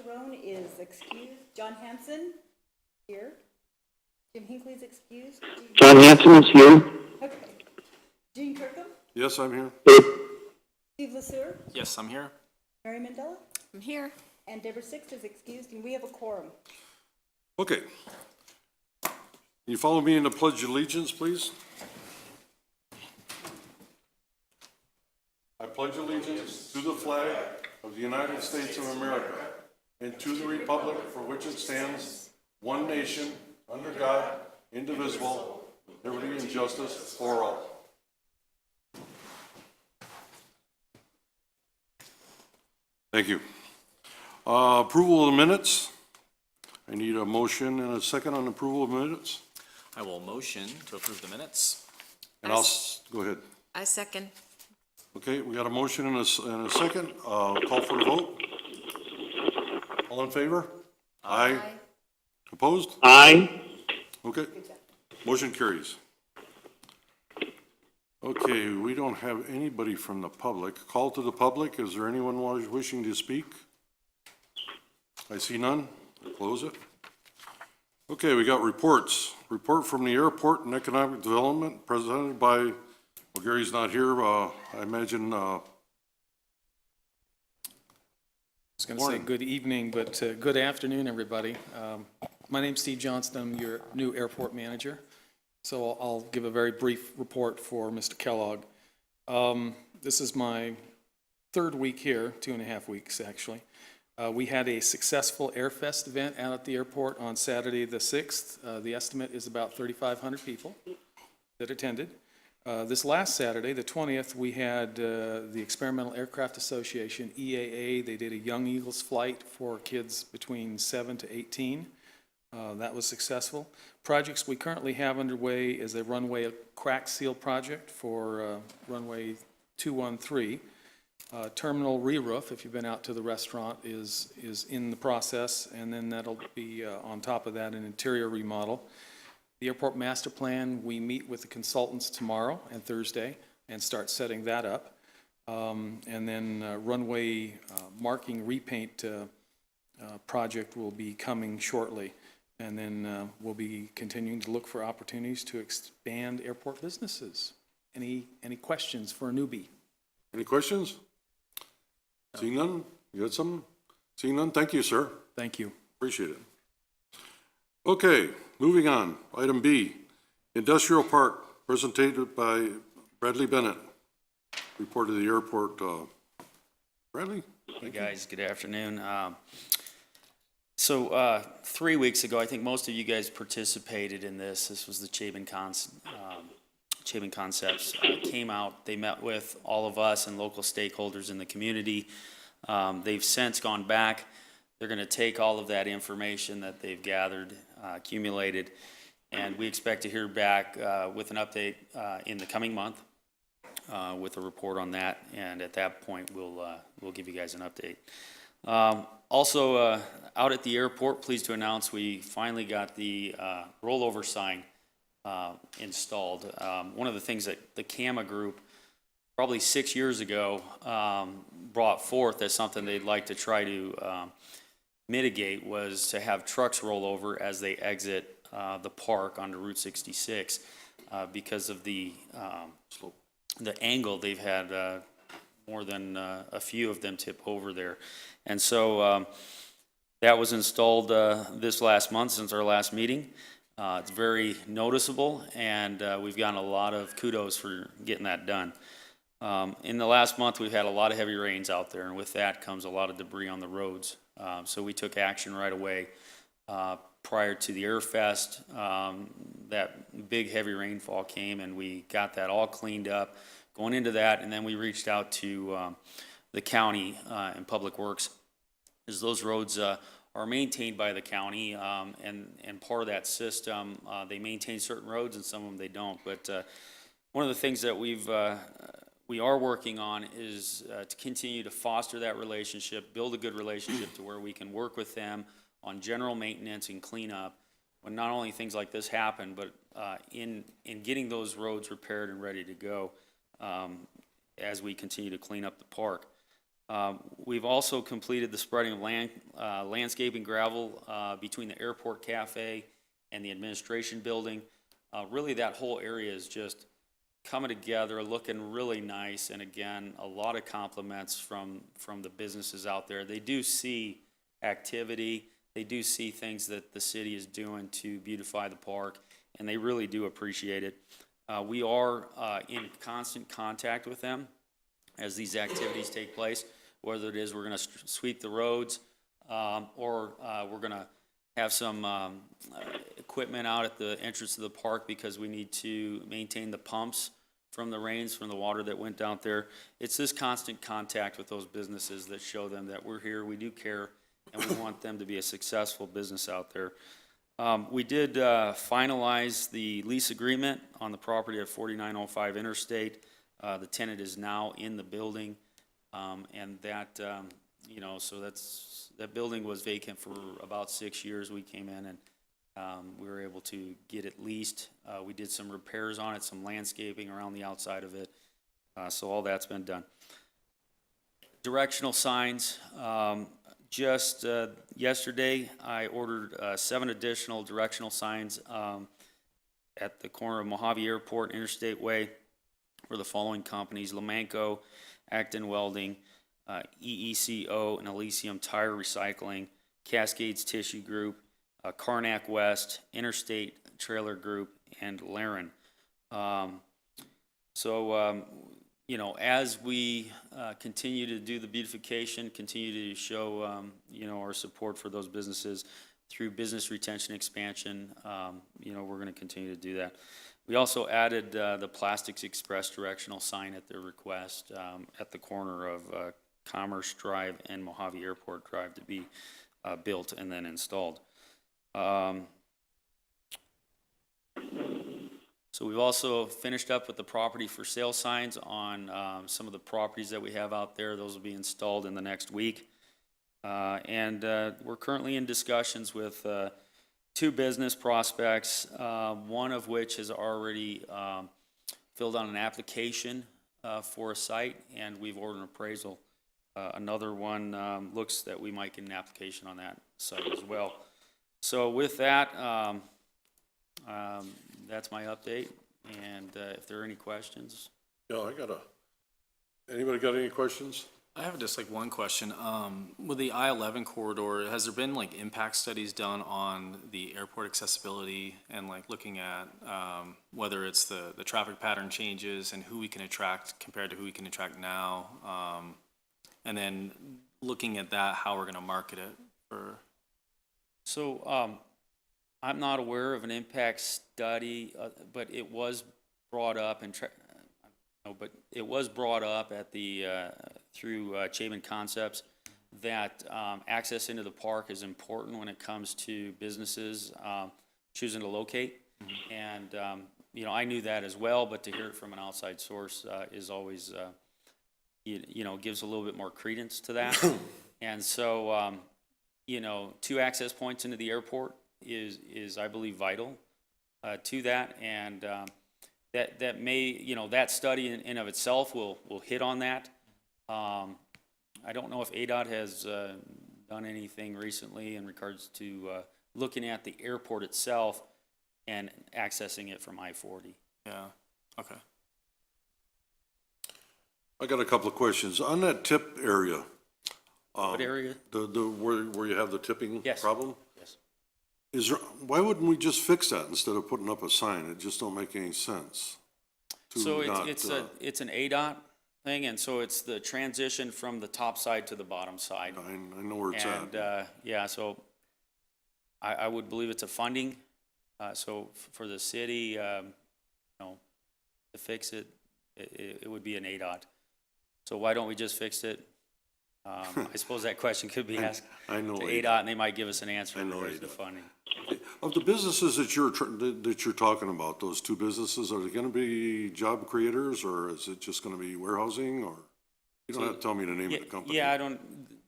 Sharon is excused. John Hanson, here. Jim Hinckley's excused. John Hanson is here. Okay. Gene Kirkham, Yes, I'm here. Steve Lesueur, Yes, I'm here. Mary Mandela, I'm here. and Deborah Sixt is excused, and we have a quorum. Okay. Can you follow me in the Pledge of Allegiance, please? I pledge allegiance to the flag of the United States of America and to the republic for which it stands, one nation, under God, indivisible, with liberty and justice for all. Thank you. Approval of the minutes. I need a motion and a second on approval of minutes. I will motion to approve the minutes. And go ahead. I second. Okay, we got a motion and a second. Call for the vote. All in favor? Aye. Opposed? Aye. Okay. Motion carries. Okay, we don't have anybody from the public. Call to the public. Is there anyone wishing to speak? I see none. I'll close it. Okay, we got reports. Report from the Airport and Economic Development presented by, well, Gary's not here. I imagine, I was going to say Morning. good evening, but good afternoon, everybody. My name's Steve Johnston. I'm your new airport manager. So I'll give a very brief report for Mr. Kellogg. This is my third week here, 2.5 weeks actually. We had a successful Airfest event out at the airport on Saturday the 6th. The estimate is about 3,500 people that attended. This last Saturday, the 20th, we had the Experimental Aircraft Association, EAA. They did a Young Eagles flight for kids between 7 to 18. That was successful. Projects we currently have underway is a runway crack seal project for runway 213. Terminal re-roof, if you've been out to the restaurant, is in the process, and then that'll be on top of that an interior remodel. The airport master plan, we meet with the consultants tomorrow and Thursday and start setting that up. And then runway marking repaint project will be coming shortly. And then we'll be continuing to look for opportunities to expand airport businesses. Any questions for a newbie? any questions? Seeing none? You had some? Seeing none? Thank you, sir. Thank you. Appreciate it. Okay, moving on. Item B, Industrial Park, presented by Bradley Bennett. Report to the airport. Bradley? Hey guys, good afternoon. So 3 weeks ago, I think most of you guys participated in this. This was the Chabin Concepts came out. They met with all of us and local stakeholders in the community. They've since gone back. They're going to take all of that information that they've gathered, accumulated, and we expect to hear back with an update in the coming month with a report on that. And at that point, we'll give you guys an update. Also, out at the airport, pleased to announce we finally got the rollover sign installed. One of the things that the CAMA group probably 6 years ago brought forth as something they'd like to try to mitigate was to have trucks roll over as they exit the park onto Route 66 because of the angle. They've had more than a few of them tip over there. And so that was installed this last month since our last meeting. It's very noticeable, and we've gotten a lot of kudos for getting that done. In the last month, we've had a lot of heavy rains out there, and with that comes a lot of debris on the roads. So we took action right away prior to the Airfest. That big heavy rainfall came, and we got that all cleaned up going into that, and then we reached out to the county and Public Works, as those roads are maintained by the county, and part of that system, they maintain certain roads and some of them they don't. But one of the things that we are working on is to continue to foster that relationship, build a good relationship to where we can work with them on general maintenance and cleanup when not only things like this happen, but in getting those roads repaired and ready to go as we continue to clean up the park. We've also completed the spreading of landscaping gravel between the airport cafe and the administration building. Really, that whole area is just coming together, looking really nice, and again, a lot of compliments from the businesses out there. They do see activity, they do see things that the city is doing to beautify the park, and they really do appreciate it. We are in constant contact with them as these activities take place, whether it is we're going to sweep the roads, or we're going to have some equipment out at the entrance of the park because we need to maintain the pumps from the rains, from the water that went down there. It's this constant contact with those businesses that show them that we're here, we do care, and we want them to be a successful business out there. We did finalize the lease agreement on the property at 4905 Interstate. The tenant is now in the building, and that, so that building was vacant for about 6 years. We came in and we were able to get it leased. We did some repairs on it, some landscaping around the outside of it. So all that's been done. Directional signs. Just yesterday, I ordered 7 additional directional signs at the corner of Mojave Airport, Interstate Way, for the following companies: Lamanco, Acton Welding, EECO and Elysium Tire Recycling, Cascades Tissue Group, Karnak West, Interstate Trailer Group, and Laren. As we continue to do the beautification, continue to show, our support for those businesses through business retention expansion, we're going to continue to do that. We also added the Plastics Express directional sign at their request at the corner of Commerce Drive and Mojave Airport Drive to be built and then installed. So we've also finished up with the property for sale signs on some of the properties that we have out there. Those will be installed in the next week. And we're currently in discussions with 2 business prospects, one of which has already filled out an application for a site, and we've ordered an appraisal. Another one looks that we might get an application on that site as well. So with that, that's my update, and if there are any questions. Yeah, anybody got any questions? I have just like one question. With the I-11 corridor, has there been like impact studies done on the airport accessibility and like looking at whether it's the traffic pattern changes and who we can attract compared to who we can attract now? And then looking at that, how we're going to market it for. So I'm not aware of an impact study, but it was brought up at the through Chapin Concepts that access into the park is important when it comes to businesses choosing to locate. Mm-hmm. And I knew that as well, but to hear it from an outside source is always gives a little bit more credence to that. And so 2 access points into the airport is I believe vital to that, and that may that study in and of itself will hit on that. I don't know if ADOT has done anything recently in regards to looking at the airport itself and accessing it from I-40. Yeah. Okay. I got a couple of questions. On that tip area. What area? Where you have the tipping Yes. problem? Yes. Why wouldn't we just fix that instead of putting up a sign? It just don't make any sense. So it's an ADOT thing, and so it's the transition from the top side to the bottom side. I know where it's And at. so I would believe it's a funding. So for the city, to fix it, it would be an ADOT. So why don't we just fix it? I suppose that question could be asked I know to ADOT. ADOT, and they might give us an answer I in know regards to ADOT. funding. Of the businesses that you're talking about, those 2 businesses, are they gonna be job creators, or is it just gonna be warehousing, or? You don't have to tell me the name of the company. Yeah,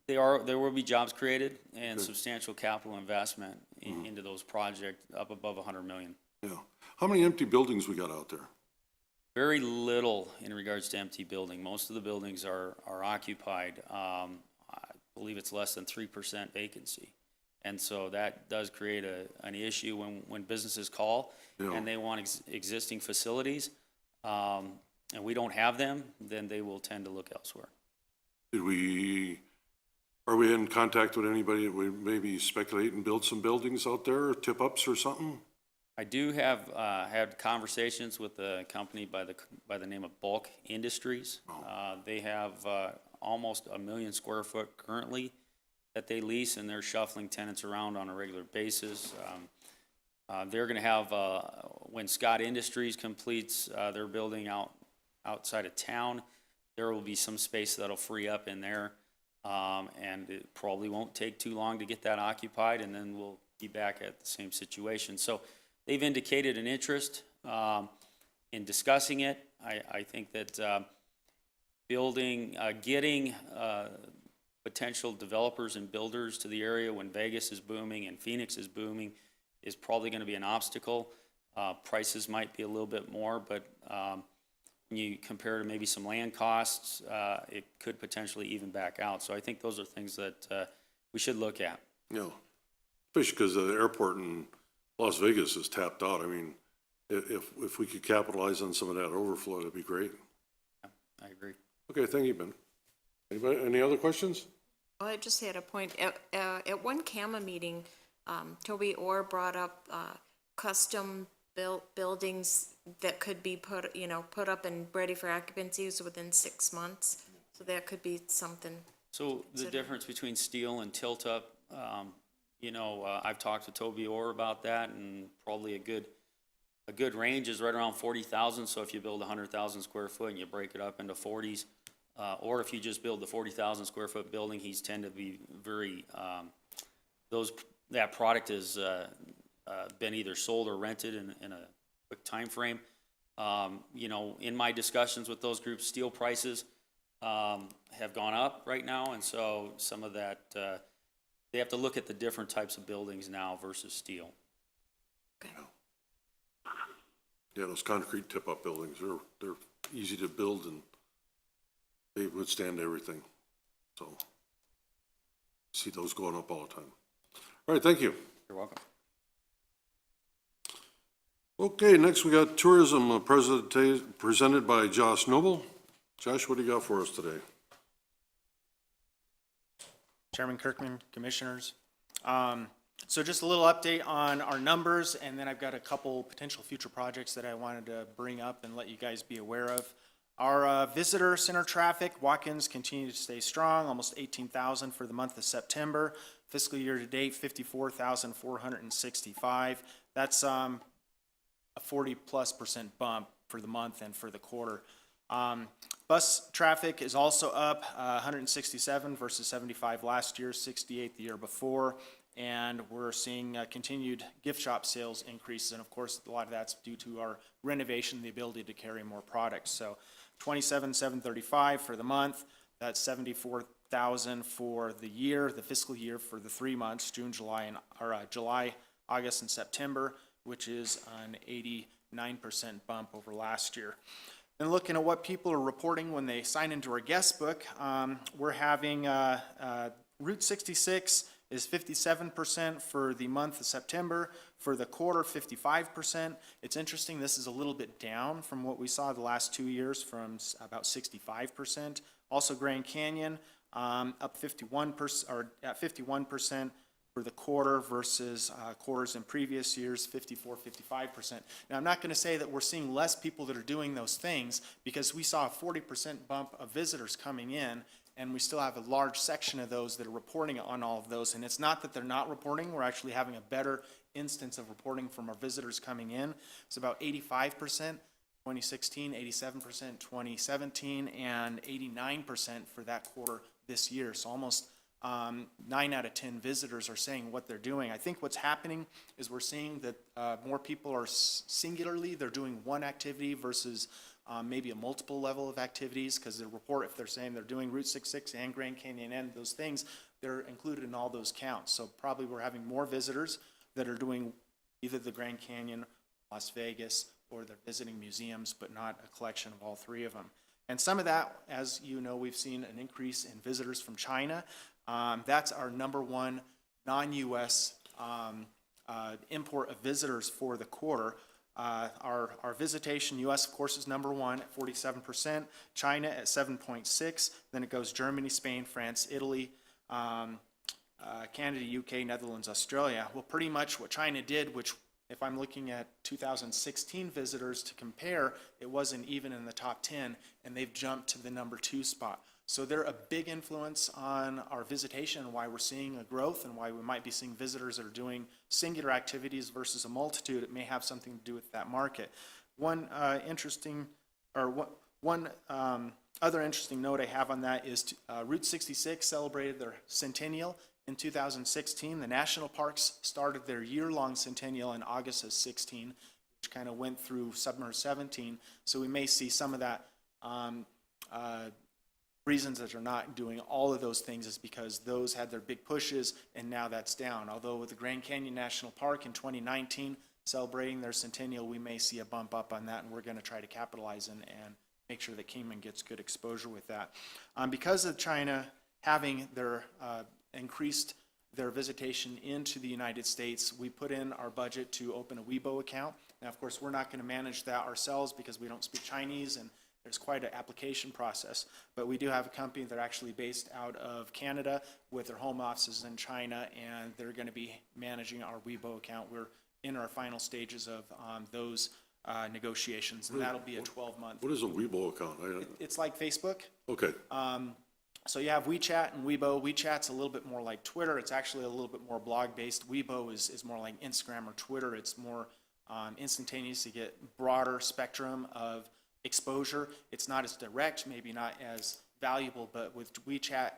there will be jobs created and substantial capital investment into those projects up above $100 million. Yeah. How many empty buildings we got out there? very little in regards to empty building. Most of the buildings are occupied. I believe it's less than 3% vacancy. And so that does create an issue when businesses call and they want existing facilities, and we don't have them, then they will tend to look elsewhere. Are we in contact with anybody that would maybe speculate and build some buildings out there, or tip-ups or something? I do have had conversations with a company by the name of Bulk Industries. They have almost 1 million square foot currently that they lease, and they're shuffling tenants around on a regular basis. They're going to have, when Scott Industries completes their building outside of town, there will be some space that'll free up in there. And it probably won't take too long to get that occupied, and then we'll be back at the same situation. So they've indicated an interest in discussing it. I think that getting potential developers and builders to the area when Vegas is booming and Phoenix is booming is probably going to be an obstacle. Prices might be a little bit more, but when you compare to maybe some land costs, it could potentially even back out. So I think those are things that we should look at. Yeah, especially because the airport in Las Vegas is tapped out. I mean, if we could capitalize on some of that overflow, that'd be great. Yeah, I agree. Okay, thank you, Ben. Anybody, any other questions? Well, I just had a point. At one CAMA meeting, Toby Orr brought up custom built buildings that could be put up and ready for occupancies within 6 months. So that could be something. So the difference between steel and tilt-up, I've talked to Toby Orr about that, and probably a good range is right around 40,000. So if you build 100,000 square foot and you break it up into 40s, or if you just build the 40,000 square foot building, he's tend to be very that product has been either sold or rented in a quick time frame. In my discussions with those groups, steel prices have gone up right now, and so some of that they have to look at the different types of buildings now versus steel. Okay. Yeah, those concrete tip-up buildings, they're easy to build and they withstand everything. So see those going up all the time. All right, thank you. You're welcome. Okay, next we got tourism presented by Josh Noble. Josh, what do you got for us today? Chairman Kirkman, Commissioners. So just a little update on our numbers, and then I've got a couple potential future projects that I wanted to bring up and let you guys be aware of. Our visitor center traffic, walk-ins continue to stay strong, almost 18,000 for the month of September. Fiscal year to date, 54,465. That's a 40+% bump for the month and for the quarter. Bus traffic is also up 167 versus 75 last year, 68 the year before, and we're seeing continued gift shop sales increases, and of course a lot of that's due to our renovation, the ability to carry more products. So 27,735 for the month, that's 74,000 for the year, the fiscal year for the 3 months, July, August, and September, which is an 89% bump over last year. And looking at what people are reporting when they sign into our guest book, we're having Route 66 is 57% for the month of September. For the quarter, 55%. It's interesting, this is a little bit down from what we saw the last 2 years from about 65%. Also Grand Canyon, up 51%, or at 51% for the quarter versus quarters in previous years, 54, 55%. Now, I'm not going to say that we're seeing less people that are doing those things, because we saw a 40% bump of visitors coming in, and we still have a large section of those that are reporting on all of those. And it's not that they're not reporting, we're actually having a better instance of reporting from our visitors coming in. It's about 85%. 2016, 87% 2017, and 89% for that quarter this year. So almost 9 out of 10 visitors are saying what they're doing. I think what's happening is we're seeing that more people are singularly, they're doing one activity versus maybe a multiple level of activities, because the report, if they're saying they're doing Route 66 and Grand Canyon and those things, they're included in all those counts. So probably we're having more visitors that are doing either the Grand Canyon, Las Vegas, or they're visiting museums, but not a collection of all three of them. And some of that, as you know, we've seen an increase in visitors from China. That's our number one non-U.S. Import of visitors for the quarter. Our visitation, U.S. of course is number one at 47%, China at 7.6%, then it goes Germany, Spain, France, Italy, Canada, UK, Netherlands, Australia. Well, pretty much what China did, which if I'm looking at 2016 visitors to compare, it wasn't even in the top 10, and they've jumped to the number 2 spot. So they're a big influence on our visitation and why we're seeing a growth and why we might be seeing visitors that are doing singular activities versus a multitude. It may have something to do with that market. One other interesting note I have on that is Route 66 celebrated their centennial in 2016. The national parks started their year-long centennial in August of 16, which kind of went through summer 17. So we may see some of that. Reasons that they're not doing all of those things is because those had their big pushes and now that's down. Although with the Grand Canyon National Park in 2019 celebrating their centennial, we may see a bump up on that, and we're going to try to capitalize and make sure that Kingman gets good exposure with that. Because of China having their increased their visitation into the United States, we put in our budget to open a Weibo account. Now, of course, we're not going to manage that ourselves because we don't speak Chinese, and there's quite an application process. But we do have a company that are actually based out of Canada with their home offices in China, and they're going to be managing our Weibo account. We're in our final stages of those negotiations, and that'll be a 12-month. What is a Weibo account? It's like Facebook. Okay. So you have WeChat and Weibo. WeChat's a little bit more like Twitter. It's actually a little bit more blog-based. Weibo is more like Instagram or Twitter. It's more instantaneous. You get broader spectrum of exposure. It's not as direct, maybe not as valuable, but with WeChat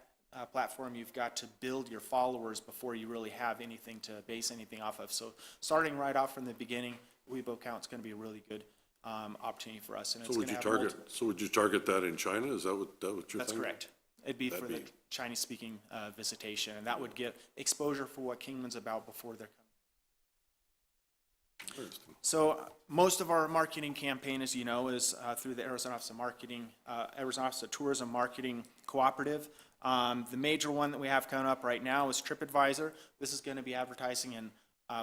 platform, you've got to build your followers before you really have anything to base anything off of. So starting right off from the beginning, Weibo account is going to be a really good opportunity for us. And it's going to have So would you target that in China? Is that what you're thinking? That's correct. It'd be for the Chinese-speaking visitation, and that would get exposure for what Kingman's about before they're coming. So most of our marketing campaign, as you know, is through the Arizona Office of Marketing, Arizona Office of Tourism Marketing Cooperative. The major one that we have coming up right now is TripAdvisor. This is going to be advertising in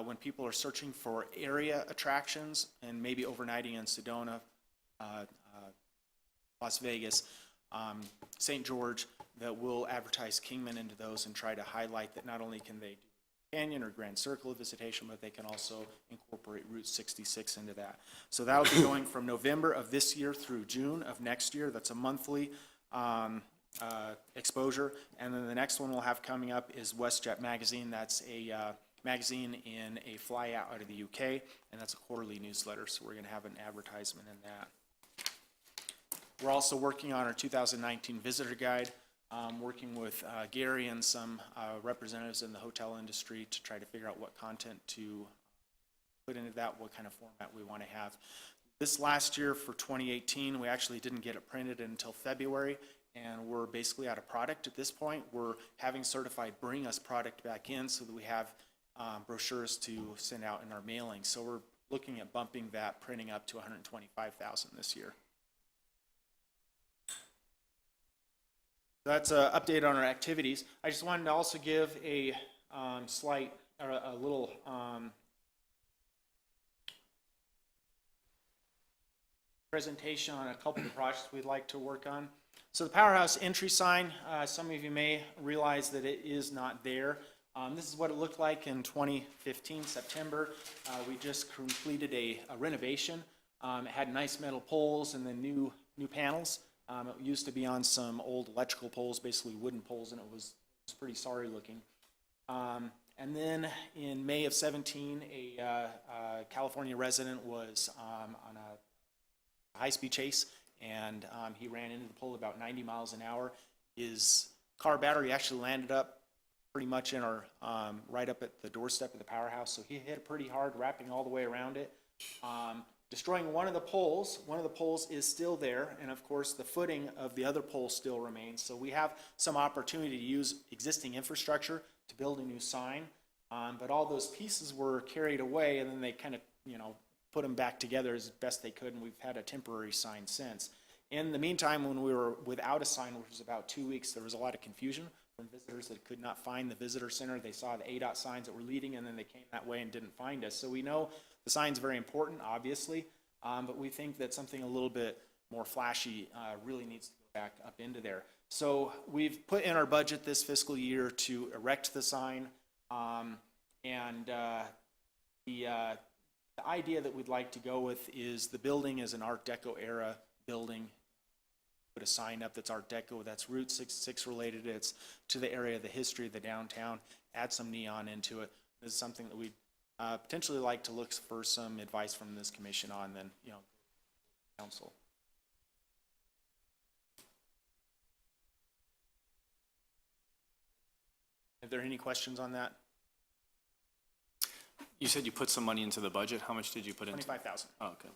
when people are searching for area attractions and maybe overnighting in Sedona, Las Vegas, St. George, that will advertise Kingman into those and try to highlight that not only can they do Canyon or Grand Circle of visitation, but they can also incorporate Route 66 into that. So that'll be going from November of this year through June of next year. That's a monthly exposure. And then the next one we'll have coming up is WestJet Magazine. That's a magazine in a fly out of the UK, and that's a quarterly newsletter, so we're going to have an advertisement in that. We're also working on our 2019 visitor guide, working with Gary and some representatives in the hotel industry to try to figure out what content to put into that, what kind of format we want to have. This last year for 2018, we actually didn't get it printed until February, and we're basically out of product at this point. We're having Certified bring us product back in so that we have brochures to send out in our mailing. So we're looking at bumping that printing up to 125,000 this year. That's an update on our activities. I just wanted to also give a little presentation on a couple of projects we'd like to work on. So the powerhouse entry sign, some of you may realize that it is not there. This is what it looked like in 2015, September. We just completed a renovation. It had nice metal poles and then new panels. It used to be on some old electrical poles, basically wooden poles, and it was pretty sorry looking. And then in May of 17, a California resident was on a high-speed chase, and he ran into the pole about 90 miles an hour. His car battery actually landed up pretty much in our right up at the doorstep of the powerhouse, so he hit it pretty hard, wrapping all the way around it. Destroying one of the poles. One of the poles is still there, and of course the footing of the other pole still remains. So we have some opportunity to use existing infrastructure to build a new sign, but all those pieces were carried away, and then they kind of, put them back together as best they could, and we've had a temporary sign since. In the meantime, when we were without a sign, which was about 2 weeks, there was a lot of confusion from visitors that could not find the visitor center. They saw the ADOT signs that were leading, and then they came that way and didn't find us. So we know the sign's very important, obviously, but we think that something a little bit more flashy really needs to go back up into there. So we've put in our budget this fiscal year to erect the sign, and the idea that we'd like to go with is the building is an Art Deco era building. Put a sign up that's Art Deco, that's Route 66 related, it's to the area of the history of the downtown, add some neon into it. This is something that we'd potentially like to look for some advice from this commission on, then, council. Are there any questions on that? You said you put some money into the budget. How much did you put into? 25,000. Oh, okay.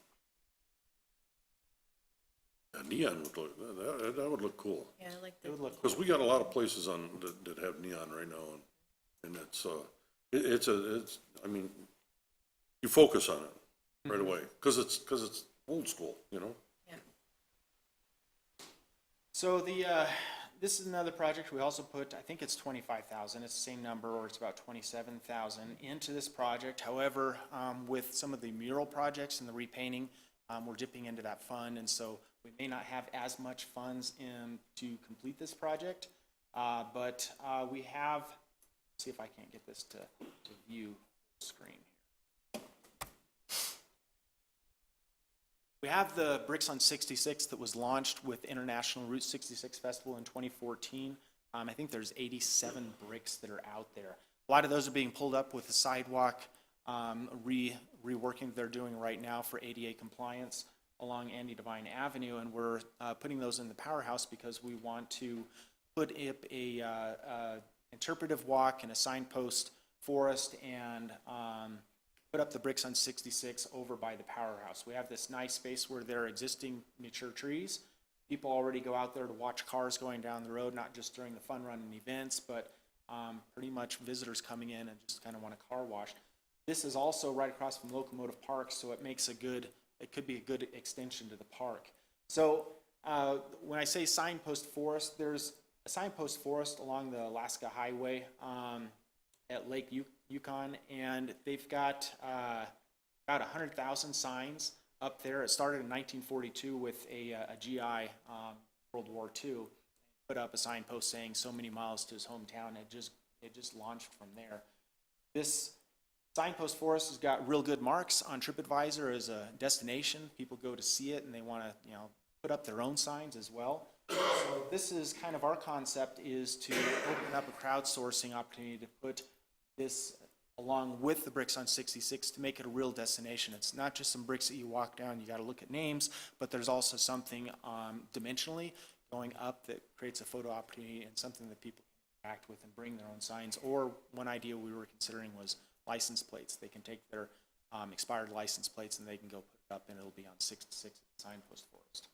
Neon would look, that would look cool. Yeah, I like It would look Because we got a lot of places that have neon right now, and it's, I mean, you focus on it right away, because it's old school, Yeah. So this is another project. We also put, I think it's 25,000. It's the same number, or it's about 27,000 into this project. However, with some of the mural projects and the repainting, we're dipping into that fund, and so we may not have as much funds in to complete this project. But we have, let's see if I can't get this to view screen here. We have the Bricks on 66 that was launched with International Route 66 Festival in 2014. I think there's 87 bricks that are out there. A lot of those are being pulled up with the sidewalk reworking they're doing right now for ADA compliance along Andy Devine Avenue, and we're putting those in the powerhouse because we want to put up a interpretive walk and a signpost forest, and put up the Bricks on 66 over by the powerhouse. We have this nice space where there are existing mature trees. People already go out there to watch cars going down the road, not just during the fun run and events, but pretty much visitors coming in and just kind of want a car wash. This is also right across from Locomotive Park, so it makes it could be a good extension to the park. So when I say signpost forest, there's a signpost forest along the Alaska Highway at Lake Yukon, and they've got about 100,000 signs up there. It started in 1942 with a GI World War II. Put up a signpost saying so many miles to his hometown. It just launched from there. This signpost forest has got real good marks on TripAdvisor as a destination. People go to see it, and they want to put up their own signs as well. So this is kind of our concept, is to open up a crowdsourcing opportunity to put this along with the Bricks on 66 to make it a real destination. It's not just some bricks that you walk down, you got to look at names, but there's also something dimensionally going up that creates a photo opportunity and something that people can interact with and bring their own signs. Or one idea we were considering was license plates. They can take their expired license plates and they can go put it up, and it'll be on 66 signpost forest.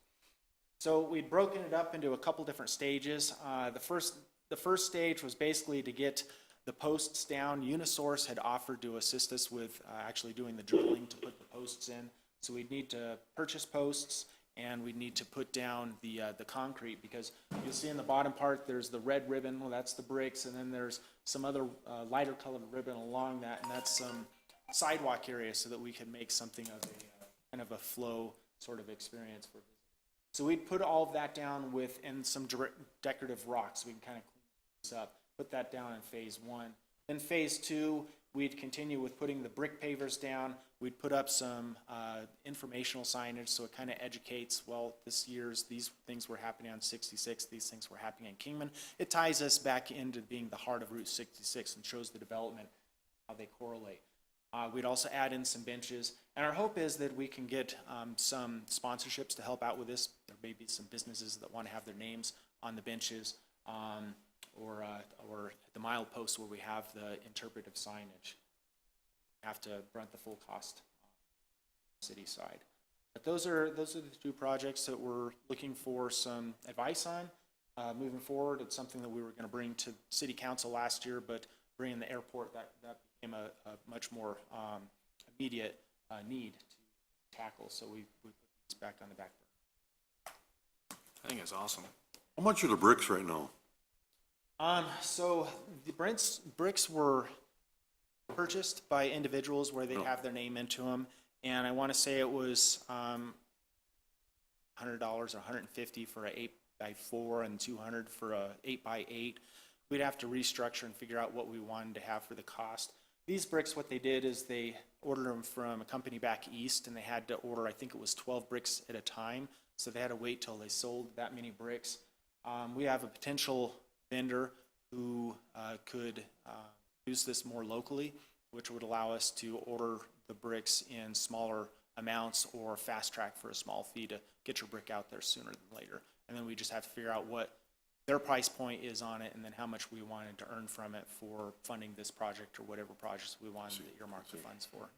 So we'd broken it up into a couple different stages. The first stage was basically to get the posts down. Unisource had offered to assist us with actually doing the drilling to put the posts in. So we'd need to purchase posts, and we'd need to put down the concrete, because you'll see in the bottom part there's the red ribbon. Well, that's the bricks, and then there's some other lighter colored ribbon along that, and that's some sidewalk area so that we can make something of a kind of a flow sort of experience for visitors. So we'd put all of that down and some decorative rocks so we can kind of clean this up. Put that down in phase one. Then phase two, we'd continue with putting the brick pavers down. We'd put up some informational signage so it kind of educates, well, this year's these things were happening on 66, these things were happening in Kingman. It ties us back into being the heart of Route 66 and shows the development, how they correlate. We'd also add in some benches, and our hope is that we can get some sponsorships to help out with this. There may be some businesses that want to have their names on the benches, or at the milepost where we have the interpretive signage. Have to brunt the full cost on the city side. But those are the two projects that we're looking for some advice on. Moving forward, it's something that we were going to bring to City Council last year, but bringing the airport, that became a much more immediate need to tackle, so we put these back on the back burner. I think it's awesome. How much are the bricks right now? So the bricks were purchased by individuals where they have their name into them, and I want to say it was $100 or $150 for a 8x4 and $200 for a 8x8. We'd have to restructure and figure out what we wanted to have for the cost. These bricks, what they did is they ordered them from a company back east, and they had to order, I think it was 12 bricks at a time, so they had to wait till they sold that many bricks. We have a potential vendor who could use this more locally, which would allow us to order the bricks in smaller amounts or fast track for a small fee to get your brick out there sooner than later. And then we just have to figure out what their price point is on it and then how much we wanted to earn from it for funding this project or whatever projects we wanted to earmark the funds for.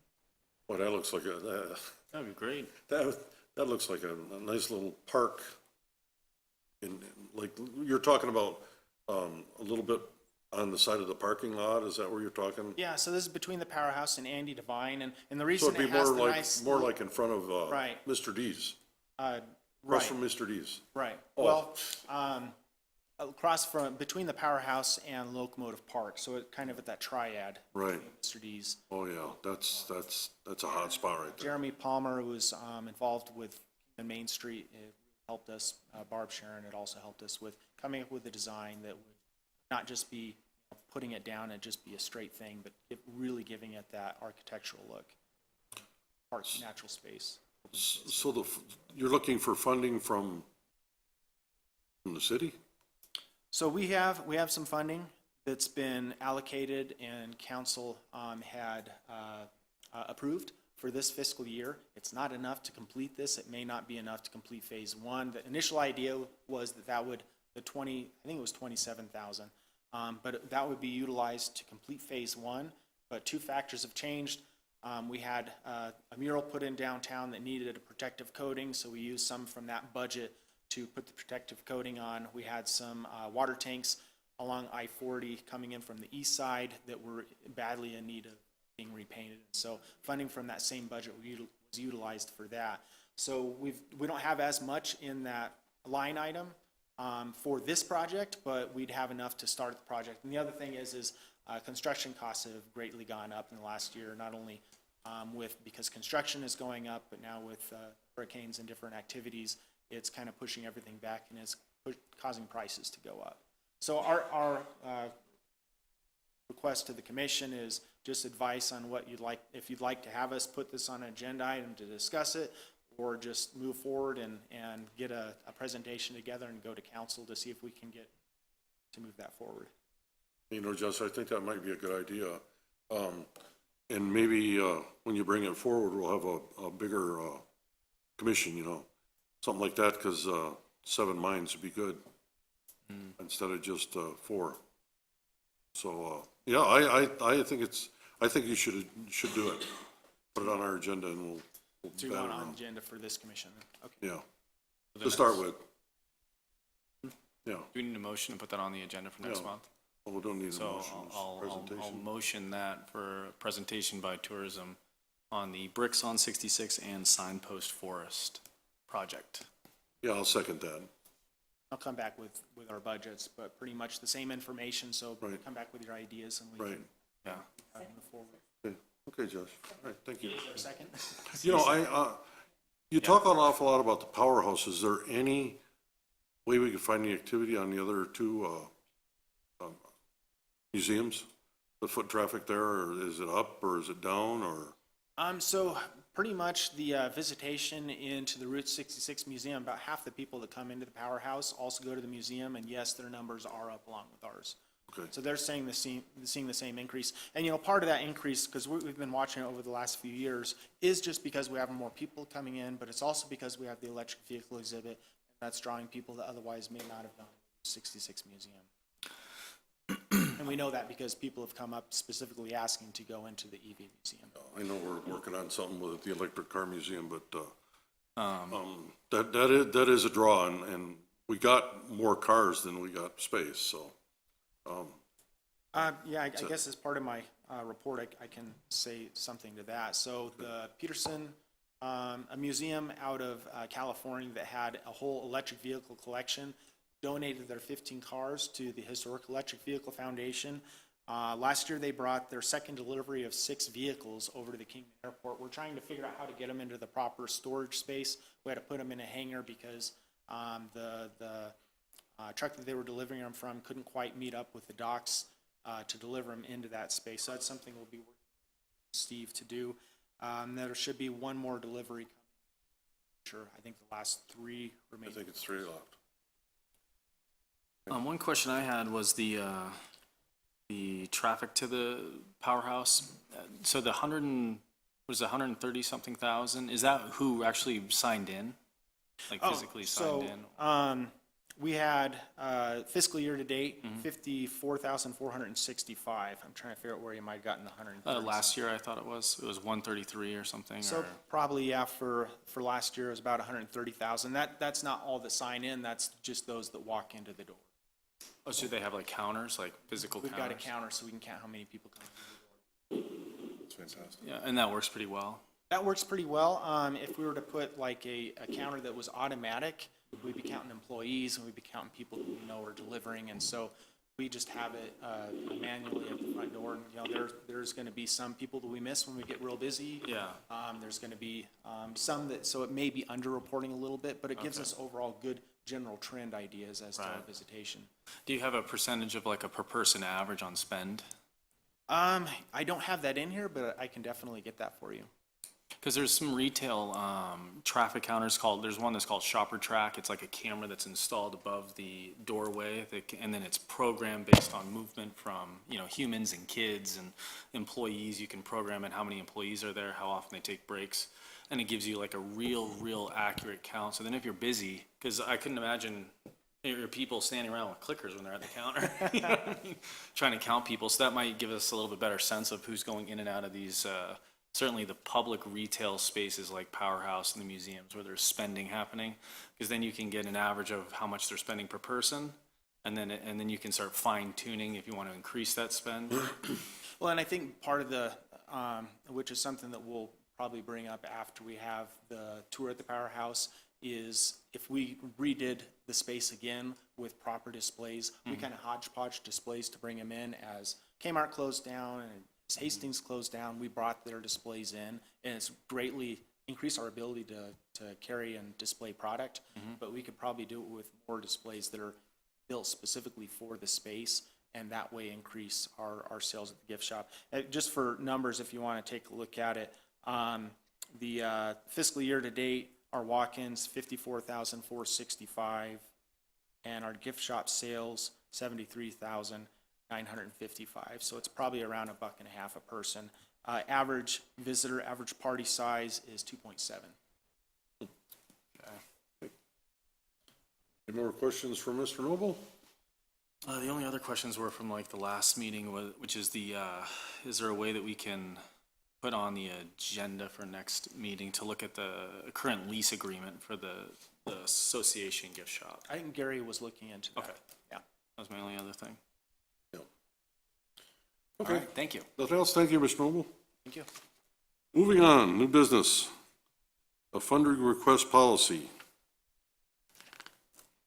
Well, that looks like That'd be great. that looks like a nice little park. Like, you're talking about, a little bit on the side of the parking lot, is that where you're talking? Yeah, so this is between the Powerhouse and Andy Devine, and the So reason it'd it be has more the like, nice. more like in front of, Right. Mr. D's, Right, across from Mr. D's. right. Oh. Well, across from, between the Powerhouse and Locomotive Park, so it kind of at that triad. Right. Mr. D's. Oh, yeah, that's a hot spot right there. Jeremy Palmer was involved with Main Street. It helped us. Barb Sharon had also helped us with coming up with a design that would not just be putting it down and just be a straight thing, but really giving it that architectural look. Park, natural space. So you're looking for funding from the city? So we have some funding that's been allocated and council had approved for this fiscal year. It's not enough to complete this. It may not be enough to complete phase one. The initial idea was that would, I think it was 27,000, but that would be utilized to complete phase one. But two factors have changed. We had a mural put in downtown that needed a protective coating, so we used some from that budget to put the protective coating on. We had some water tanks along I-40 coming in from the east side that were badly in need of being repainted. So funding from that same budget was utilized for that. So we don't have as much in that line item for this project, but we'd have enough to start the project. And the other thing is construction costs have greatly gone up in the last year, not only because construction is going up, but now with hurricanes and different activities, it's kind of pushing everything back and it's causing prices to go up. So our request to the commission is just advice on what you'd like, if you'd like to have us put this on an agenda item to discuss it, or just move forward and get a presentation together and go to council to see if we can get to move that forward. You know, Jess, I think that might be a good idea. And maybe when you bring it forward, we'll have a bigger commission, you know, something like that, because 7 minds would be good instead of just 4. So, yeah, I think you should do it. Put it on our agenda and we'll So you bat want it on around. agenda for this commission? Okay. Yeah, to start with. Yeah, Do we need a motion to put that on the agenda for next Yeah. month? well, we don't need a So motion, it's I'll presentation. motion that for a presentation by tourism on the Bricks on 66 and Signpost Forest project. Yeah, I'll second that. I'll come back with our budgets, but pretty much the same information, so Right. come back with your ideas and we Right. can Yeah. move forward. Okay, Josh, all right, thank you. Is there a second? You know, you talk an awful lot about the powerhouse. Is there any way we could find the activity on the other 2 museums? The foot traffic there, or is it up or is it down, or? So pretty much the visitation into the Route 66 Museum, about half the people that come into the Powerhouse also go to the museum, and yes, their numbers are up along with ours. Okay, So they're seeing the same increase. And, you know, part of that increase, because we've been watching it over the last few years, is just because we have more people coming in, but it's also because we have the electric vehicle exhibit, and that's drawing people that otherwise may not have gone to the 66 Museum. And we know that because people have come up specifically asking to go into the EV Museum. I know we're working on something with the electric car museum, but, that is a draw, and we got more cars than we got space, so. Yeah, I guess as part of my report, I can say something to that. So the Peterson a museum out of California that had a whole electric vehicle collection, donated their 15 cars to the Historic Electric Vehicle Foundation. Last year, they brought their second delivery of 6 vehicles over to the Kingman Airport. We're trying to figure out how to get them into the proper storage space. We had to put them in a hangar because the truck that they were delivering them from couldn't quite meet up with the docks to deliver them into that space. So that's something we'll be working with Steve to do. There should be one more delivery coming. Sure, I think the last 3 I remain. think it's 3 left. One question I had was the traffic to the powerhouse. So the 130 something thousand, is that who actually signed in? Like physically signed in? We had fiscal year to date, 54,465. I'm trying to figure out where you might have gotten the 130. Last year, I thought it was 133 or something, So or, probably, yeah, for last year, it was about 130,000. That's not all that sign in, that's just those that walk into the door. oh, so they have like counters, like physical We've counters? got a counter so we can count how many people come through the door. That's fantastic. Yeah, and that works pretty well. That works pretty well. If we were to put like a counter that was automatic, we'd be counting employees and we'd be counting people that we know are delivering. And so we just have it manually at the front door. And, you know, there's going to be some people that we miss when we get real busy. Yeah. There's going to be some that, so it may be underreporting a little bit, but it gives us overall good general trend ideas as to our Right. visitation. Do you have a percentage of like a per person average on spend? I don't have that in here, but I can definitely get that for you. Because there's some retail traffic counters there's one that's called Shopper Track. It's like a camera that's installed above the doorway, and then it's programmed based on movement from, you know, humans and kids and employees. You can program it, how many employees are there, how often they take breaks, and it gives you like a real accurate count. So then if you're busy, because I couldn't imagine your people standing around with clickers when they're at the counter, you know what I mean? Trying to count people. So that might give us a little bit better sense of who's going in and out of these certainly the public retail spaces like Powerhouse and the museums where there's spending happening, because then you can get an average of how much they're spending per person, and then you can start fine tuning if you want to increase that spend. Well, and I think part of the, which is something that we'll probably bring up after we have the tour at the Powerhouse, is if we redid the space again with proper displays, we kind of hodgepodge displays to bring them in as Kmart closed down and as Hastings closed down, we brought their displays in, and it's greatly increased our ability to carry and display product, but we could probably do it with more displays that are built specifically for the space, and that way increase our sales at the gift shop. Just for numbers, if you want to take a look at it, the fiscal year to date, our walk-ins, 54,465, and our gift shop sales, 73,955. So it's probably around $1.50 a person. Average visitor, average party size is 2.7. Any more questions for Mr. Noble? The only other questions were from like the last meeting, which is is there a way that we can put on the agenda for next meeting to look at the current lease agreement for the association gift shop? I think Gary was looking into that. Okay. Yeah. That was my only other thing. Yeah. All Okay. right, thank you. Nothing else? Thank you, Mr. Noble. Thank you. Moving on, new business. A funding request policy.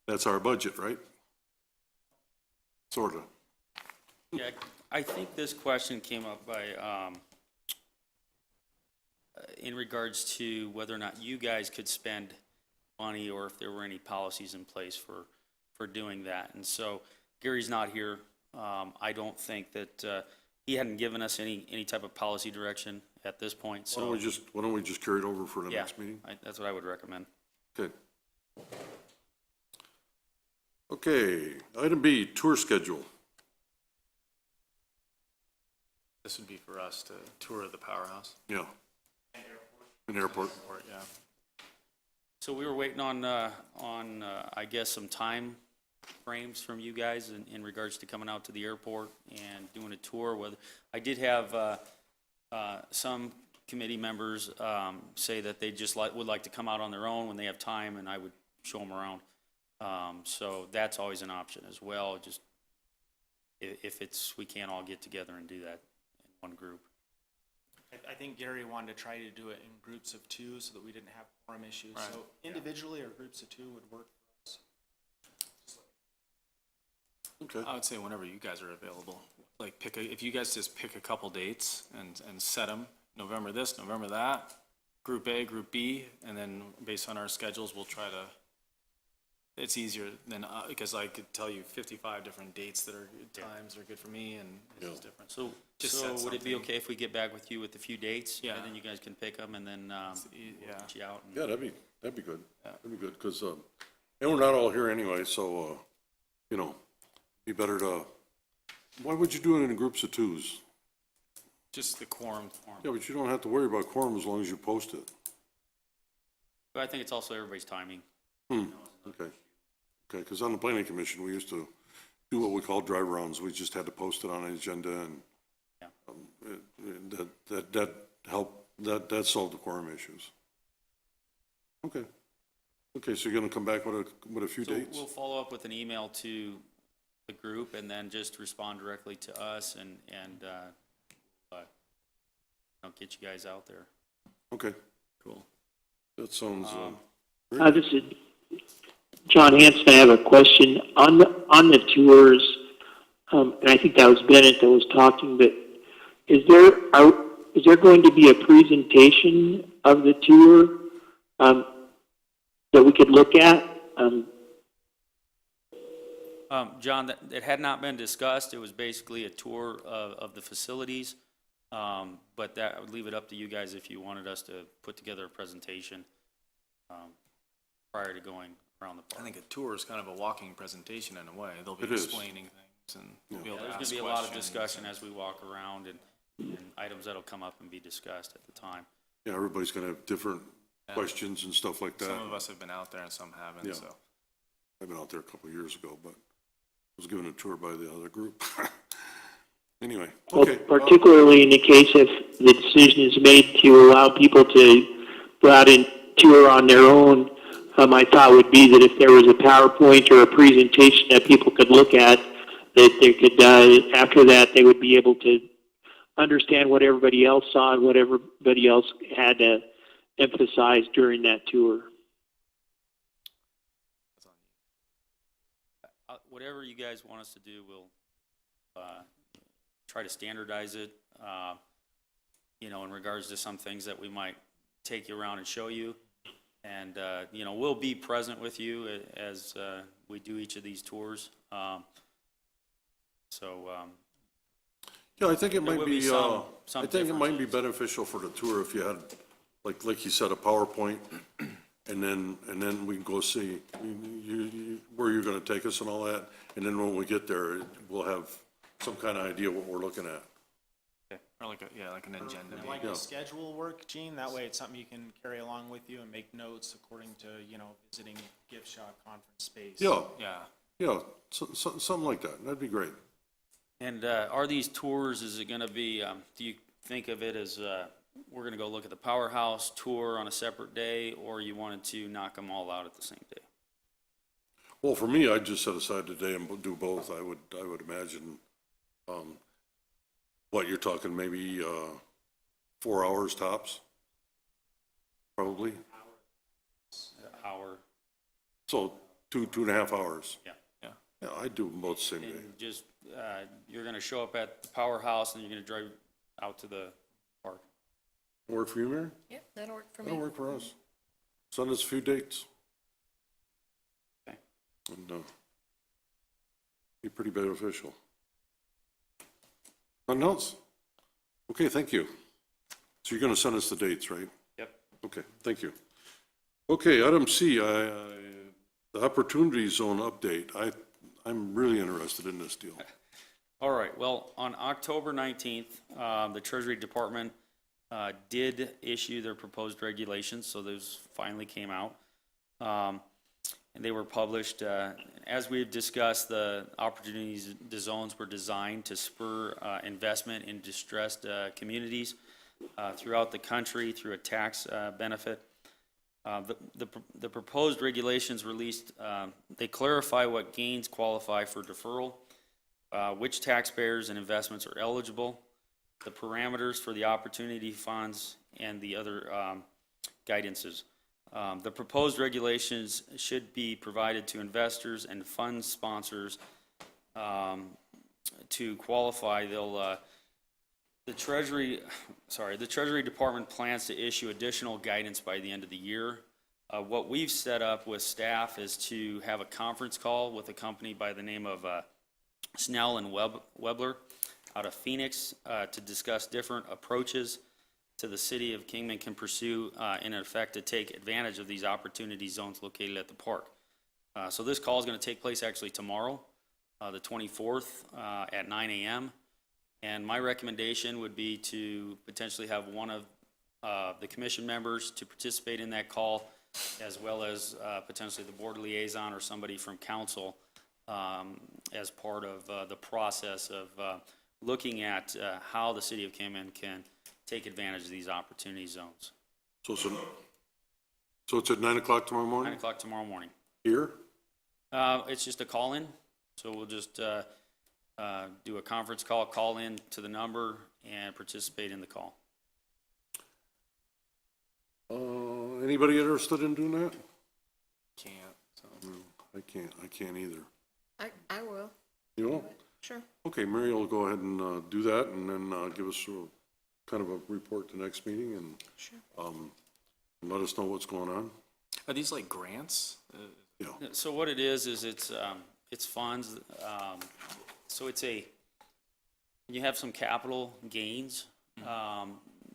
That's our budget, right? Sorta. Yeah, I think this question came up by, in regards to whether or not you guys could spend money or if there were any policies in place for doing that. And so Gary's not here. I don't think that, he hadn't given us any type of policy direction at this point, Why don't so. we just carry it over for the Yeah, next meeting? that's what I would recommend. Okay. Okay, item B, tour schedule. This would be for us to tour the powerhouse. Yeah. An airport. Or, yeah. So we were waiting on, I guess, some time frames from you guys in regards to coming out to the airport and doing a tour. Whether I did have some committee members say that they just would like to come out on their own when they have time, and I would show them around. So that's always an option as well. Just if we can't all get together and do that in one group. I think think Gary wanted to try to do it in groups of two so that we didn't have quorum issues. So individually or groups of two would work for us. Okay. I would say whenever you guys are available, like if you guys just pick a couple dates and set them, November this, November that, Group A, Group B, and then based on our schedules, we'll try to, it's easier than, because I could tell you 55 different dates that are, times are good for me, and it's just different. So, Just so set would it be something. okay if we get back with you with a few dates? Yeah. And then you guys can pick them and then, we'll Yeah. reach you out. and- Yeah, that'd be good. That'd be good, because, and we're not all here anyway, so, you know, be better to, why would you do it in groups of twos? Just the quorum. Yeah, but you don't have to worry about quorum as long as you post it. But I think it's also everybody's timing. Okay. Okay, because on the planning commission, we used to do what we call drive rounds. We just had to post it on an agenda, and Yeah. that helped, that solved the quorum issues. Okay. Okay, so you're gonna come back with a few So dates? we'll follow up with an email to the group and then just respond directly to us and get you guys out there. Okay, Cool. that sounds, This is John Hanson. I have a question on the tours, and I think that was Bennett that was talking. But is there going to be a presentation of the tour that we could look at? John, it had not been discussed. It was basically a tour of the facilities. But that, I would leave it up to you guys if you wanted us to put together a presentation prior to going around the I park. think a tour is kind of a walking presentation in a way. They'll be It is. explaining things and we'll be able to There's ask gonna be questions. a lot of discussion as we walk around and items that'll come up and be discussed at the time. yeah, everybody's gonna have different questions and stuff like that. Some of us have been out there and some haven't, Yeah. so. I've been out there a couple of years ago, but I was given a tour by the other group. Anyway, Well, okay. particularly in the case if the decision is made to allow people to go out and tour on their own, my thought would be that if there was a PowerPoint or a presentation that people could look at, that they could, after that, they would be able to understand what everybody else saw and what everybody else had to emphasize during that tour. Whatever you guys want us to do, we'll try to standardize it, in regards to some things that we might take you around and show you. And, we'll be present with you as we do each of these tours. Yeah, I think it might will be, be some I think it might be differences. beneficial for the tour if you had, like you said, a PowerPoint, and then we can go see where you're gonna take us and all that, and then when we get there, we'll have some kind of idea what we're looking at. Or like an agenda. And like Yeah. the schedule work, Gene, that way it's something you can carry along with you and make notes according to, visiting gift shop conference space. Yeah, Yeah. yeah, something like that, that'd be great. And are these tours, is it gonna be, do you think of it as, we're gonna go look at the powerhouse tour on a separate day, or you wanted to knock them all out at the same day? Well, for me, I'd just set aside the day and do both, I would imagine, what you're talking, maybe, 4 hours tops? Probably, Hour, so 2.5 hours. yeah. Yeah, I'd do them both the same day. And just, you're gonna show up at the powerhouse and you're gonna drive out to the park. Work for you, Mary? Yep, that'll work for me. That'll work for us. Send us a few dates. Okay. And, be pretty beneficial. Nothing else? Okay, thank you. So you're gonna send us the dates, right? Yep. Okay, thank you. Okay, item C, the Opportunity Zone update. I'm really interested in this deal. All right, well, on October 19th, the Treasury Department did issue their proposed regulations, so those finally came out. And they were published, as we've discussed, the opportunities, the zones were designed to spur investment in distressed communities throughout the country through a tax benefit. The proposed regulations released, they clarify what gains qualify for deferral, which taxpayers and investments are eligible, the parameters for the opportunity funds, and the other guidances. The proposed regulations should be provided to investors and fund sponsors to qualify. The Treasury Department plans to issue additional guidance by the end of the year. What we've set up with staff is to have a conference call with a company by the name of Snell and Webler out of Phoenix to discuss different approaches to the city of Kingman can pursue in effect to take advantage of these opportunity zones located at the park. So this call is going to take place actually tomorrow, the 24th at 9 a.m. And my recommendation would be to potentially have one of the commission members to participate in that call, as well as potentially the board liaison or somebody from council as part of the process of looking at how the city of Kingman can take advantage of these opportunity zones. So it's at 9 o'clock tomorrow 9 morning? o'clock tomorrow morning. Here? It's just a call-in, so we'll just do a conference call in to the number, and participate in the call. Anybody interested in doing that? Can't, so. No, I can't either. I will, You will? sure. Okay, Mary will go ahead and do that, and then give us kind of a report the next meeting, and Sure. and let us know what's going on. Are these like grants? Yeah. So what it is it's funds, so you have some capital gains.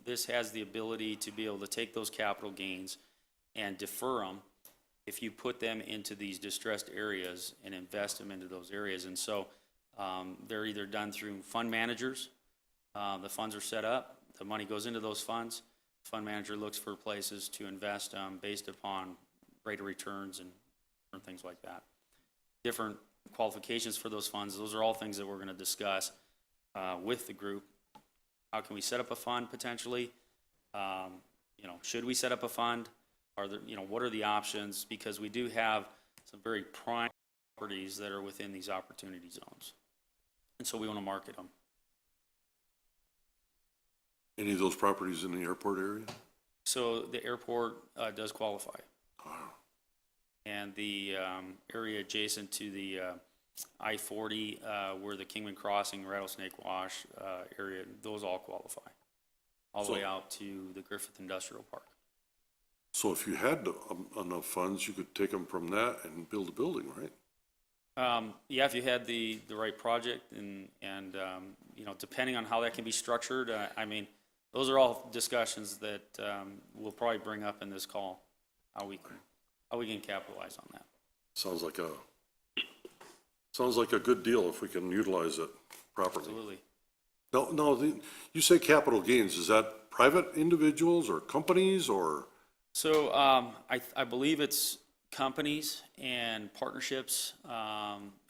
This has the ability to be able to take those capital gains and defer them if you put them into these distressed areas and invest them into those areas. And so they're either done through fund managers. The funds are set up, the money goes into those funds. Fund manager looks for places to invest based upon rate of returns and things like that. Different qualifications for those funds, those are all things that we're going to discuss with the group. How can we set up a fund potentially? Should we set up a fund? What are the options? Because we do have some very prime properties that are within these opportunity zones. And so we want to market them. Any of those properties in the airport area? So the airport does qualify. Wow. And the area adjacent to the I-40 where the Kingman Crossing, Rattlesnake Wash area, those all qualify. All the way out to the Griffith Industrial Park. So if you had enough funds, you could take them from that and build a building, right? Yeah, if you had the right project and depending on how that can be structured, those are all discussions that we'll probably bring up in this call, how we can capitalize on that. Sounds like a good deal if we can utilize it properly. Absolutely. No, you say capital gains, is that private individuals or companies or? So I believe it's companies and partnerships,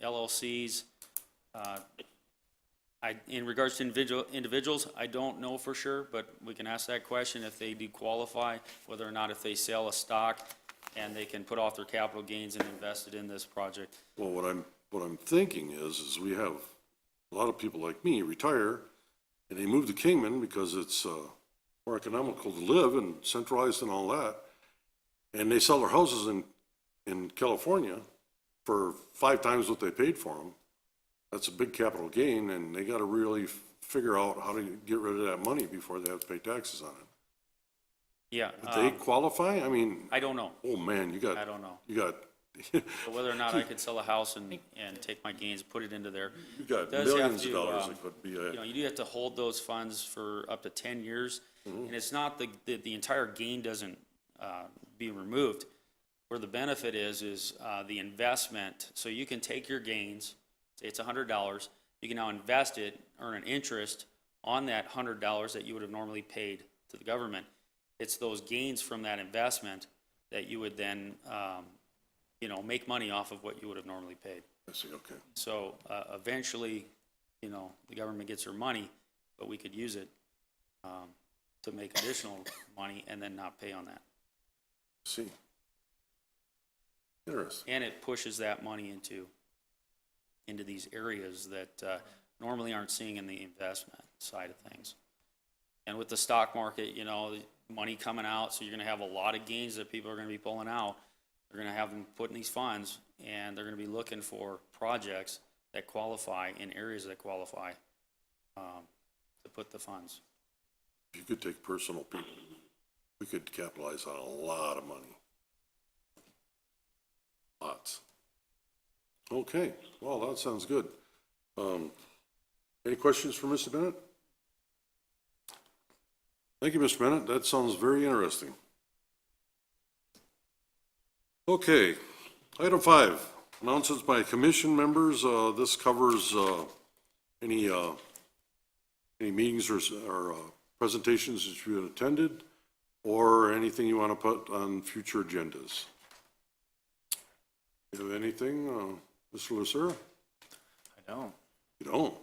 LLCs. In regards to individuals, I don't know for sure, but we can ask that question if they do qualify, whether or not if they sell a stock and they can put off their capital gains and invest it in this project. Well, what I'm thinking is we have a lot of people like me retire and they move to Kingman because it's more economical to live and centralized and all that. And they sell their houses in California for 5 times what they paid for them. That's a big capital gain, and they got to really figure out how to get rid of that money before they have to pay taxes on it. Yeah. Do they qualify? I mean, I don't know. oh man, I don't know. you got But whether or not I could sell a house and take my gains, put it into there. you got It does have millions to, of dollars that could be. You do have to hold those funds for up to 10 years. And it's not the entire gain doesn't be removed. Where the benefit is the investment. So you can take your gains, say it's $100, you can now invest it, earn an interest on that $100 that you would have normally paid to the government. It's those gains from that investment that you would then, make money off of what you would have normally paid. I see, okay. So eventually, the government gets their money, but we could use it to make additional money and then not pay on that. See. Interesting. And it pushes that money into these areas that normally aren't seeing in the investment side of things. And with the stock market, you know, the money coming out, so you're gonna have a lot of gains that people are gonna be pulling out. They're gonna have them put in these funds, and they're gonna be looking for projects that qualify in areas that qualify, to put the funds. If you could take personal people, we could capitalize on a lot of money. Lots. Okay, well, that sounds good. Any questions for Mr. Bennett? Thank you, Mr. Bennett. That sounds very interesting. Okay, item 5, announcements by commission members. This covers any meetings or presentations that you attended, or anything you want to put on future agendas. You have anything, Mr. Lucero? I don't. You don't?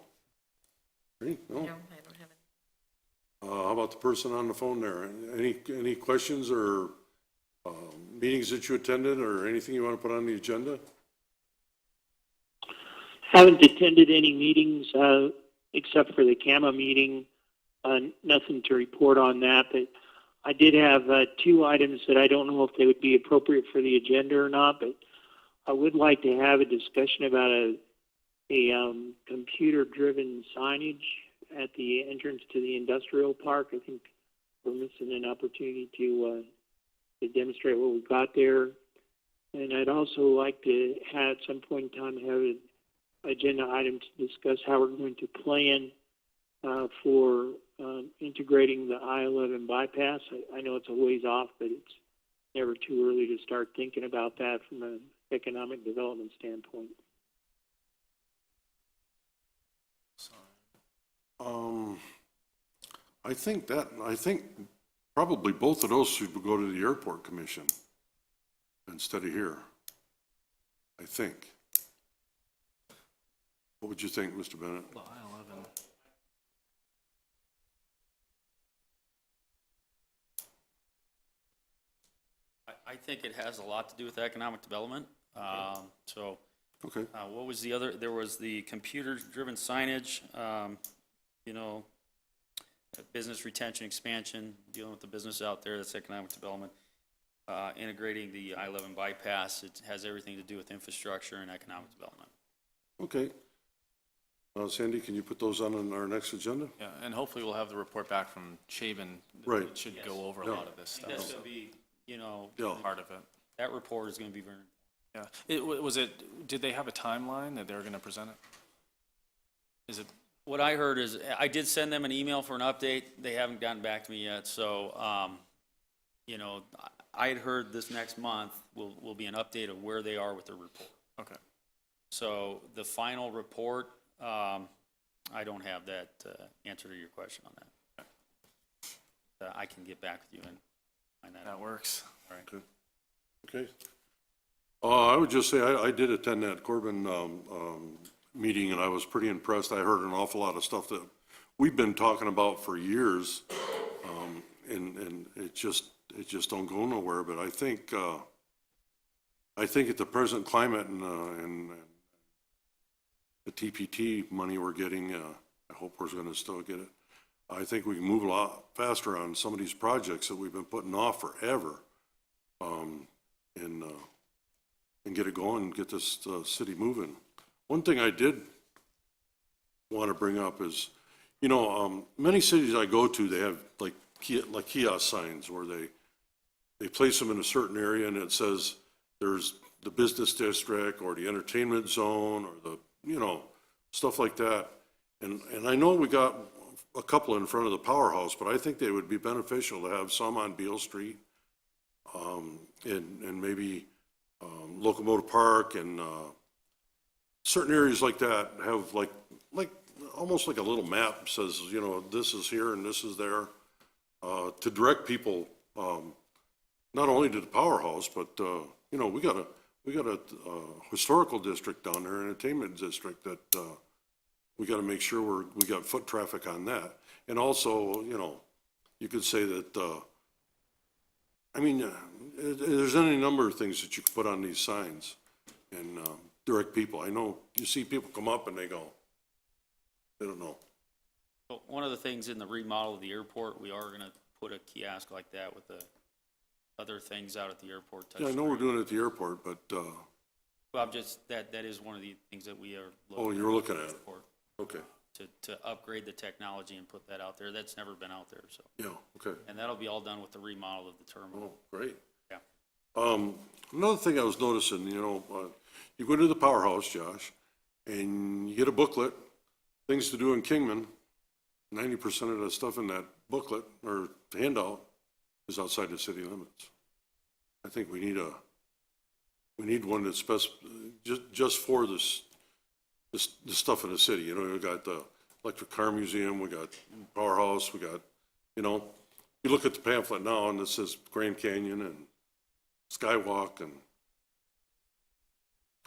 Great, no. No, I don't have any. How about the person on the phone there? Any questions or meetings that you attended, or anything you want to put on the agenda? Haven't attended any meetings, except for the CAMA meeting. Nothing to report on that, but I did have 2 items that I don't know if they would be appropriate for the agenda or not, but I would like to have a discussion about a computer-driven signage at the entrance to the industrial park. I think we're missing an opportunity to demonstrate what we've got there. And I'd also like to have, at some point in time, have an agenda item to discuss how we're going to plan for integrating the I-11 bypass. I know it's a ways off, but it's never too early to start thinking about that from an economic development standpoint. I think probably both of those should go to the airport commission instead of here. I think. What would you think, Mr. Bennett? The I-11. I think it has a lot to do with economic development. So, Okay, what was the other, there was the computer-driven signage, you know, business retention, expansion, dealing with the business out there, that's economic development. Integrating the I-11 bypass, it has everything to do with infrastructure and economic development. okay. Sandy, can you put those on our next agenda? Yeah, and hopefully we'll have the report back from Shaven. Right. It should go over a lot of this I think that's stuff, gonna be, you know, Yeah. part of it. that report is gonna be very, Yeah. Did they have a timeline that they were gonna present it? Is it, what I heard is, I did send them an email for an update, they haven't gotten back to me yet, so, you know, I had heard this next month will be an update of where they are with the report. okay. So the final report, I don't have that answer to your question on that. I can get back with you and find that That out. works. All right. Okay. I would just say I did attend that Corbin meeting, and I was pretty impressed. I heard an awful lot of stuff that we've been talking about for years, and it just don't go nowhere. But I think at the present climate and the TPT money we're getting, I hope we're going to still get it. I think we can move a lot faster on some of these projects that we've been putting off forever, and get it going, get this city moving. One thing I did want to bring up is, you know, many cities I go to, they have like kiosk signs where they place them in a certain area, and it says there's the business district or the entertainment zone or the, you know, stuff like that. And I know we got a couple in front of the powerhouse, but I think they would be beneficial to have some on Beale Street, and maybe Locomotive Park and certain areas like that have like almost like a little map says, you know, this is here and this is there, to direct people not only to the powerhouse, but you know, we got a historical district down there, entertainment district that we got to make sure we got foot traffic on that. And also, you know, you could say that I mean, there's any number of things that you could put on these signs and direct people. I know you see people come up and they go, they don't know. But one of the things in the remodel of the airport, we are gonna put a kiosk like that with the other things out at the airport. Yeah, I know we're doing it at the airport, but, Well, I'm just, that is one of the things that we are. oh, you're looking at it. Airport, Okay, to upgrade the technology and put that out there. That's never been out there, so. yeah, okay. And that'll be all done with the remodel of the terminal. Oh, great. Yeah. Another thing I was noticing, you go to the powerhouse, Josh, and you get a booklet, things to do in Kingman. 90% of the stuff in that booklet or handout is outside the city limits. I think we need one that's just for this stuff in the city. We got the electric car museum, we got powerhouse, we got, you look at the pamphlet now and it says Grand Canyon and Skywalk, and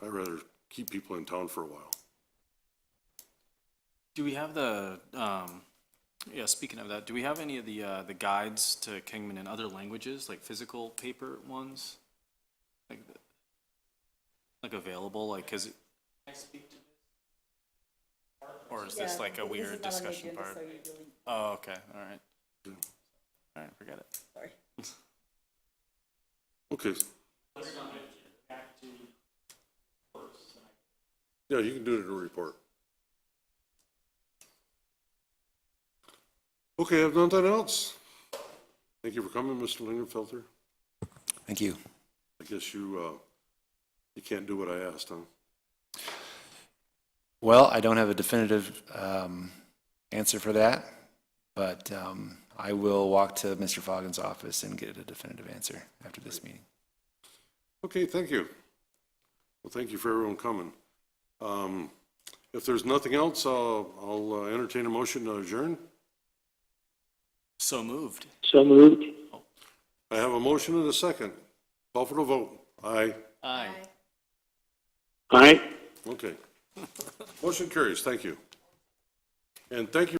I'd rather keep people in town for a while. Do we have speaking of that, do we have any of the guides to Kingman in other languages, like physical paper ones? Like available, like, cause or is this like a weird discussion part? Oh, okay, all right. All right, forget it. Sorry. Okay. Yeah, you can do it in a report. Okay, I've nothing else. Thank you for coming, Mr. Lingenfelter. Thank you. I guess you can't do what I asked, huh? Well, I don't have a definitive answer for that, but I will walk to Mr. Foggen's office and get a definitive answer after this meeting. Okay, thank you. Well, thank you for everyone coming. If there's nothing else, I'll entertain a motion to adjourn. So moved. So moved. I have a motion and a second. Call for the vote. Aye. Aye. Aye. Okay. Motion carries. Thank you. And thank you.